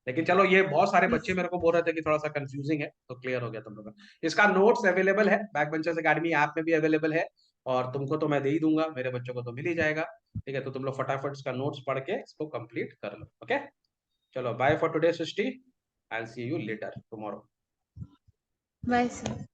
लेकिन चलो ये बहुत सारे बच्चे मेरे को बोल रहे थे कि थोड़ा सा कंफ्यूजिंग है, तो क्लियर हो गया तुम लोग का। इसका नोट्स अवेलेबल है, बैक बेंचर्स एकेडमी ऐप में भी अवेलेबल है। और तुमको तो मैं दे ही दूंगा, मेरे बच्चों को तो मिल ही जाएगा, ठीक है। तो तुम लोग फटाफट इसका नोट्स पढ़ के इसको कंप्लीट कर लो, ओके। चलो bye for today Srishti, I will see you later tomorrow. Bye sir.